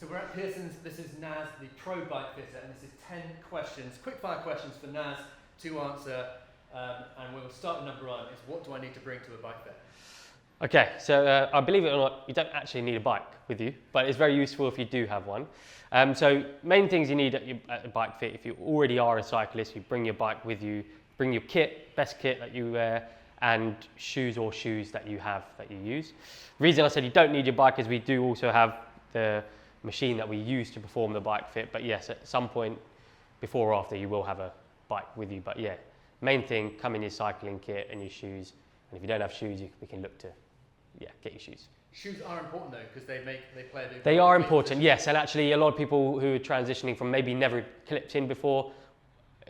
So we're at Pearson's. This is Naz, the pro bike fitter, and this is 10 questions, quick fire questions for Naz to answer. And we'll start with number 1, is what do I need to bring to a bike fit? Okay, so I believe it or not, you don't actually need a bike with you, but it's very useful if you do have one. So main things you need at a bike fit, if you already are a cyclist, you bring your bike with you, bring your kit, best kit that you wear, and shoes that you have that you use. The reason I said you don't need your bike is we do also have the machine that we use to perform the bike fit, but yes, at some point before or after you will have a bike with you. But yeah, main thing, come in your cycling kit and your shoes, and if you don't have shoes, we can look to get your shoes. Shoes are important though, because they play a big part. They are important, yes, and actually a lot of people who are transitioning from maybe never clipped in before,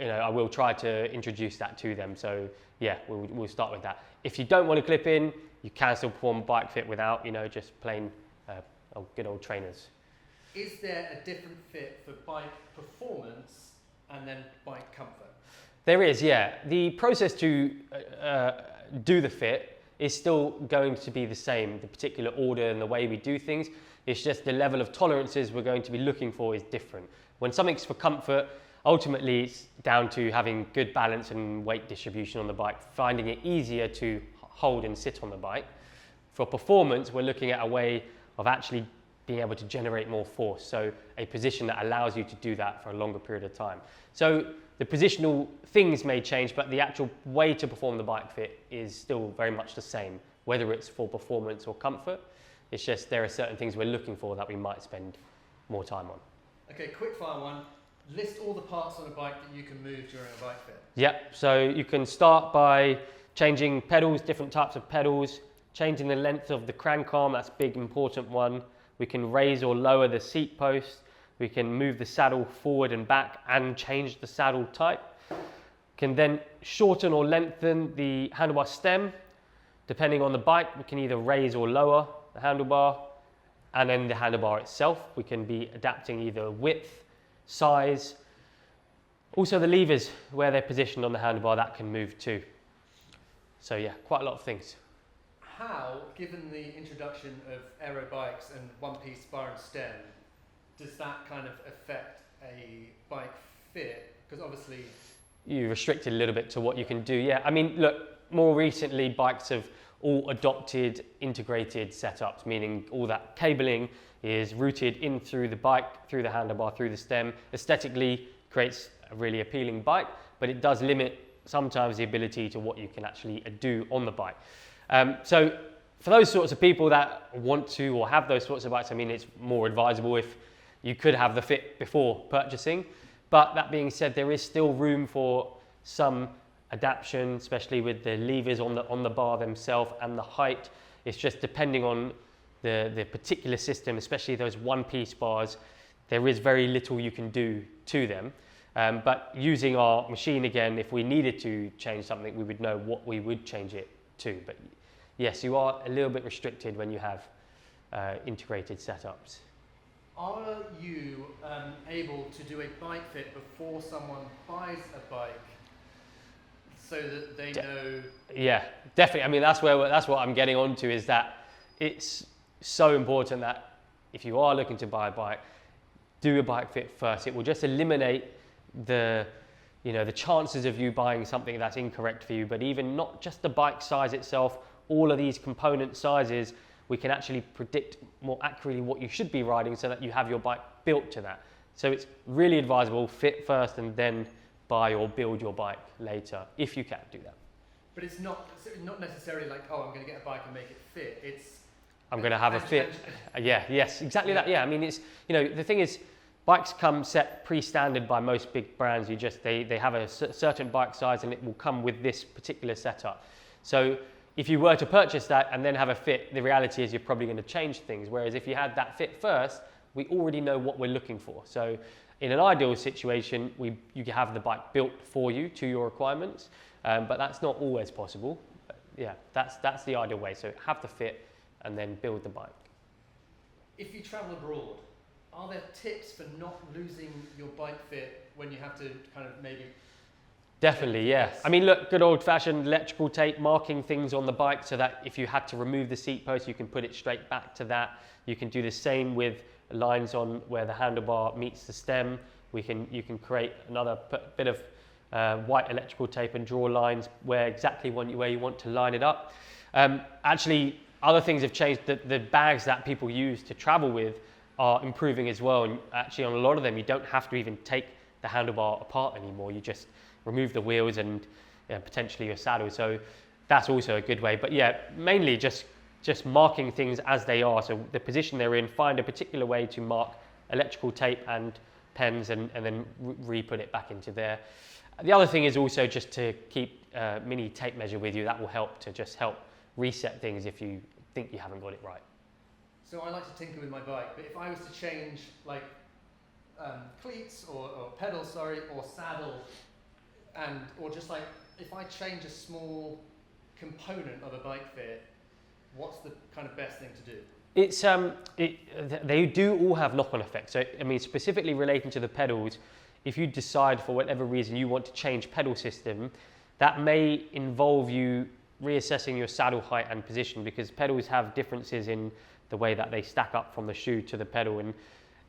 I will try to introduce that to them. So yeah, we'll start with that. If you don't want to clip in, you can still perform a bike fit without, just plain good old trainers. Is there a different fit for bike performance and then bike comfort? There is, yeah. The process to do the fit is still going to be the same. The particular order and the way we do things, it's just the level of tolerances we're going to be looking for is different. When something's for comfort, ultimately it's down to having good balance and weight distribution on the bike, finding it easier to hold and sit on the bike. For performance, we're looking at a way of actually being able to generate more force, so a position that allows you to do that for a longer period of time. So the positional things may change, but the actual way to perform the bike fit is still very much the same, whether it's for performance or comfort. It's just there are certain things we're looking for that we might spend more time on. Okay, quick fire one. List all the parts on a bike that you can move during a bike fit. Yep, so you can start by changing pedals, different types of pedals, changing the length of the crank arm, that's a big important one. We can raise or lower the seat post. We can move the saddle forward and back and change the saddle type. Can then shorten or lengthen the handlebar stem. Depending on the bike, we can either raise or lower the handlebar, and then the handlebar itself. We can be adapting either width, size. Also the levers, where they're positioned on the handlebar, that can move too. So yeah, quite a lot of things. How, given the introduction of aero bikes and one-piece bar and stem, does that kind of affect a bike fit? Because obviously you're restricted a little bit to what you can do. Yeah, I mean, look, more recently bikes have all adopted integrated setups, meaning all that cabling is routed in through the bike, through the handlebar, through the stem. Aesthetically creates a really appealing bike, but it does limit sometimes the ability to what you can actually do on the bike. So for those sorts of people that want to or have those sorts of bikes, I mean, it's more advisable if you could have the fit before purchasing. But that being said, there is still room for some adaptation, especially with the levers on the bar themselves and the height. It's just depending on the particular system, especially those one-piece bars, there is very little you can do to them. But using our machine again, if we needed to change something, we would know what we would change it to. But yes, you are a little bit restricted when you have integrated setups. Are you able to do a bike fit before someone buys a bike so that they know? Yeah, definitely. I mean, that's what I'm getting onto, is that it's so important that if you are looking to buy a bike, do a bike fit first. It will just eliminate the chances of you buying something that's incorrect for you. But even not just the bike size itself, all of these component sizes, we can actually predict more accurately what you should be riding so that you have your bike built to that. So it's really advisable, fit first and then buy or build your bike later, if you can do that. But it's not necessarily like, oh, I'm going to get a bike and make it fit. It's I'm going to have a fit. Yes, exactly that. Yeah, I mean, it's, the thing is, bikes come set pre-standard by most big brands. They have a certain bike size and it will come with this particular setup. So if you were to purchase that and then have a fit, the reality is you're probably going to change things. Whereas if you had that fit first, we already know what we're looking for. So in an ideal situation, you can have the bike built for you to your requirements, but that's not always possible. But yeah, that's the ideal way. So have the fit and then build the bike. If you travel abroad, are there tips for not losing your bike fit when you have to kind of maybe? Definitely, yeah. I mean, look, good old-fashioned electrical tape, marking things on the bike so that if you had to remove the seat post, you can put it straight back to that. You can do the same with lines on where the handlebar meets the stem. You can create another bit of white electrical tape and draw lines where you want to line it up. Actually, other things have changed. The bags that people use to travel with are improving as well. And actually, on a lot of them, you don't have to even take the handlebar apart anymore. You just remove the wheels and potentially your saddle. So that's also a good way. But yeah, mainly just marking things as they are. So the position they're in, find a particular way to mark electrical tape and pens and then re-put it back into there. The other thing is also just to keep a mini tape measure with you. That will help reset things if you think you haven't got it right. So I like to tinker with my bike, but if I was to change like cleats or pedals, or saddle, or just like if I change a small component of a bike fit, what's the kind of best thing to do? It's they do all have knock-on effects. So I mean, specifically relating to the pedals, if you decide for whatever reason you want to change pedal system, that may involve you reassessing your saddle height and position, because pedals have differences in the way that they stack up from the shoe to the pedal, and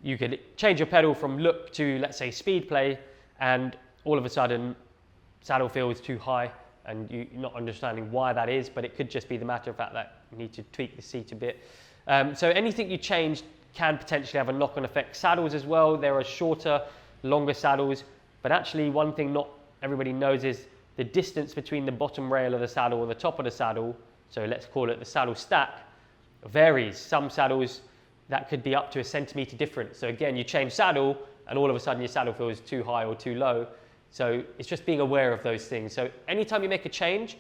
you could change your pedal from look to, let's say, speed play, and all of a sudden saddle feels too high and you're not understanding why that is, but it could just be the matter of fact that you need to tweak the seat a bit. So anything you change can potentially have a knock-on effect. Saddles as well, there are shorter, longer saddles, but actually one thing not everybody knows is the distance between the bottom rail of the saddle and the top of the saddle, so let's call it the saddle stack, varies. Some saddles, that could be up to 1 centimetre difference. So again, you change saddle and all of a sudden your saddle feels too high or too low. So it's just being aware of those things. So anytime you make a change,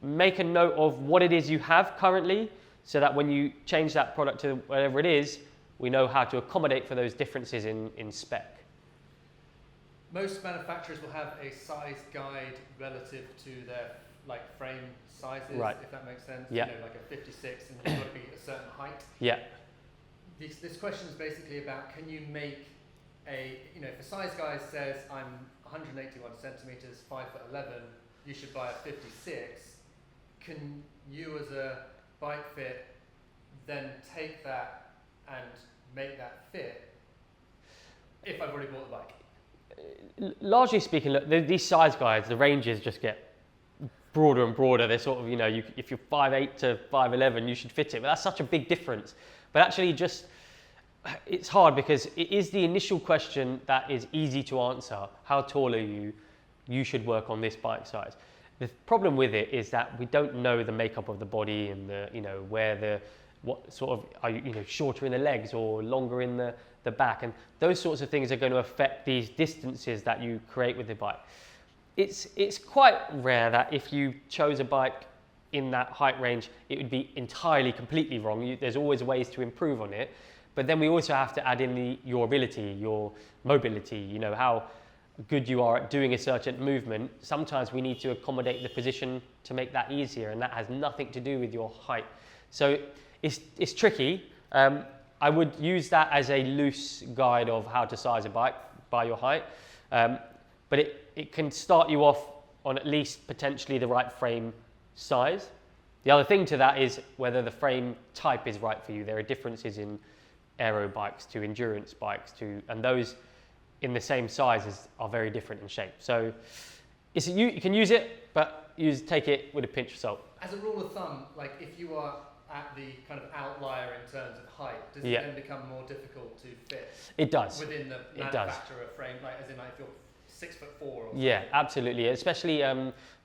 make a note of what it is you have currently, so that when you change that product to whatever it is, we know how to accommodate for those differences in spec. Most manufacturers will have a size guide relative to their frame sizes, right, if that makes sense. Yeah. You know, like a 56 and you've got to be a certain height. Yeah. This question is basically about, can you make if a size guide says I'm 181 centimeters, 5'11", you should buy a 56. Can you as a bike fit then take that and make that fit if I've already bought the bike? Largely speaking, look, these size guides, the ranges just get broader and broader. They're sort of, if you're 5'8" to 5'11", you should fit it, but that's such a big difference. But actually it's hard, because it is the initial question that is easy to answer. How tall are you? You should work on this bike size. The problem with it is that we don't know the makeup of the body and what sort of, are you shorter in the legs or longer in the back, and those sorts of things are going to affect these distances that you create with the bike. It's quite rare that if you chose a bike in that height range, it would be entirely, completely wrong. There's always ways to improve on it. But then we also have to add in your ability, your mobility, how good you are at doing a certain movement. Sometimes we need to accommodate the position to make that easier, and that has nothing to do with your height. So it's tricky. I would use that as a loose guide of how to size a bike by your height. But it can start you off on at least potentially the right frame size. The other thing to that is whether the frame type is right for you. There are differences in aero bikes to endurance bikes and those in the same sizes are very different in shape. So you can use it, but take it with a pinch of salt. As a rule of thumb, if you are at the kind of outlier in terms of height, does it then become more difficult to fit? It does. Within the manufacturer frame, as in if you're 6'4" or something? Yeah, absolutely. Especially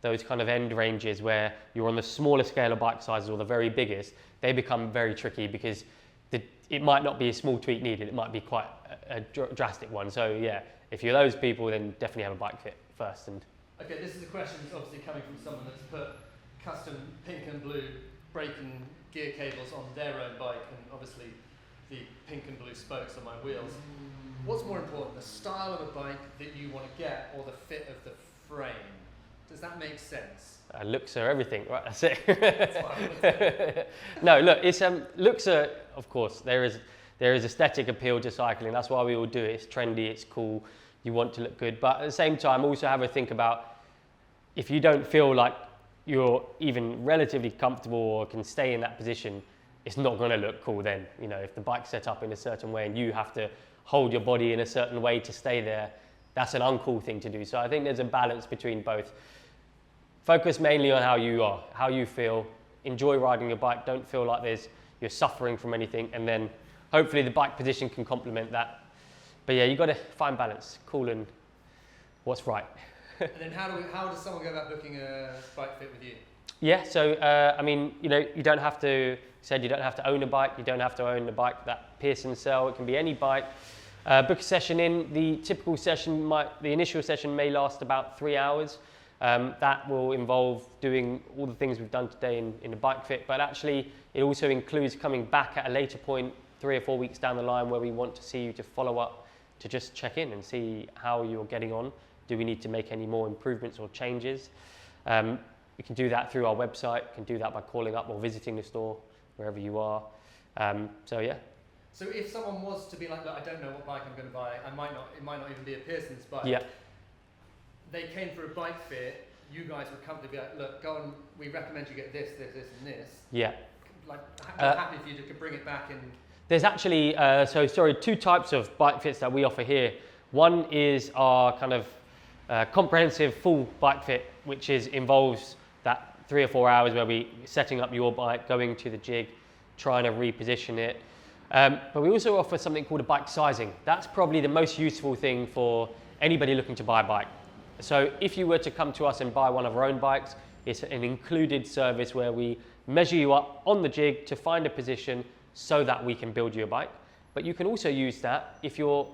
those kind of end ranges where you're on the smaller scale of bike sizes or the very biggest, they become very tricky, because it might not be a small tweak needed, it might be quite a drastic one. So yeah, if you're those people, then definitely have a bike fit first. Okay, this is a question that's obviously coming from someone that's put custom pink and blue brake and gear cables on their own bike, and obviously the pink and blue spokes on my wheels. What's more important, the style of a bike that you want to get or the fit of the frame? Does that make sense? Looks are everything, right? That's it. That's No, look, it's looks are, of course, there is aesthetic appeal to cycling. That's why we all do it. It's trendy, it's cool. You want to look good, but at the same time, also have a think about if you don't feel like you're even relatively comfortable or can stay in that position. it's not going to look cool then. You know, if the bike's set up in a certain way and you have to hold your body in a certain way to stay there, that's an uncool thing to do. So I think there's a balance between both. Focus mainly on how you are, how you feel. Enjoy riding your bike. Don't feel like you're suffering from anything. And then hopefully the bike position can complement that. But yeah, you've got to find balance, cool and what's right. And then how does someone go about booking a bike fit with you? Yeah, so I mean, you know, you don't have to own a bike, you don't have to own a bike that Pearson sell, it can be any bike. Book a session in. The typical session the initial session may last about 3 hours. That will involve doing all the things we've done today in a bike fit, but actually it also includes coming back at a later point, 3 or 4 weeks down the line, where we want to see you to follow up, to just check in and see how you're getting on. Do we need to make any more improvements or changes? We can do that through our website, we can do that by calling up or visiting the store, wherever you are. So yeah. So if someone was to be like, look, I don't know what bike I'm going to buy, it might not even be a Pearson's bike. Yeah. They came for a bike fit, you guys would come to be like, look, go on, we recommend you get this, this, this and this. Yeah. Like, I'm happy for you to bring it back and... There's actually, two types of bike fits that we offer here. One is our kind of comprehensive full bike fit, which involves that 3 or 4 hours where we setting up your bike, going to the jig, trying to reposition it. But we also offer something called a bike sizing. That's probably the most useful thing for anybody looking to buy a bike. So if you were to come to us and buy one of our own bikes, it's an included service where we measure you up on the jig to find a position so that we can build you a bike. But you can also use that if you're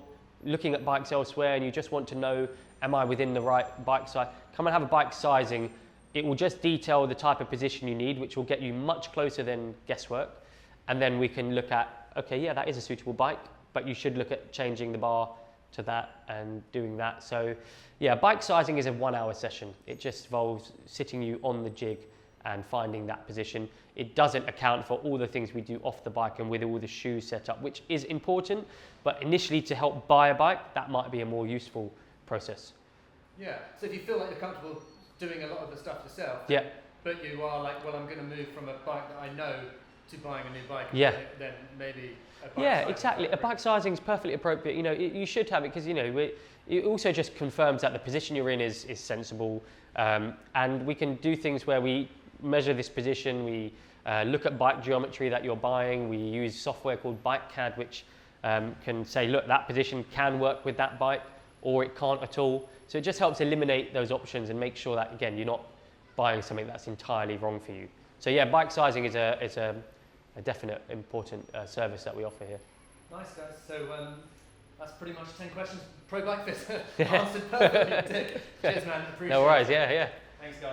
looking at bikes elsewhere and you just want to know, am I within the right bike size? Come and have a bike sizing. It will just detail the type of position you need, which will get you much closer than guesswork. And then we can look at, okay, yeah, that is a suitable bike, but you should look at changing the bar to that and doing that. So yeah, bike sizing is a 1 hour session. It just involves sitting you on the jig and finding that position. It doesn't account for all the things we do off the bike and with all the shoes set up, which is important, but initially to help buy a bike, that might be a more useful process. Yeah, so if you feel like you're comfortable doing a lot of the stuff yourself, yeah, but you are like, well, I'm going to move from a bike that I know to buying a new bike, yeah, then maybe a bike yeah, sizing exactly. A bike sizing is perfectly appropriate. You know, you should have it because, you know, it also just confirms that the position you're in is sensible, and we can do things where we measure this position, we look at bike geometry that you're buying, we use software called BikeCAD, which can say, look, that position can work with that bike, or it can't at all. So it just helps eliminate those options and make sure that, again, you're not buying something that's entirely wrong for you. So yeah, bike sizing is a definite important service that we offer here. Nice, guys. So that's pretty much 10 questions. Pro bike fit answered perfectly. Cheers, man. Appreciate it. No worries, yeah. Thanks, guys.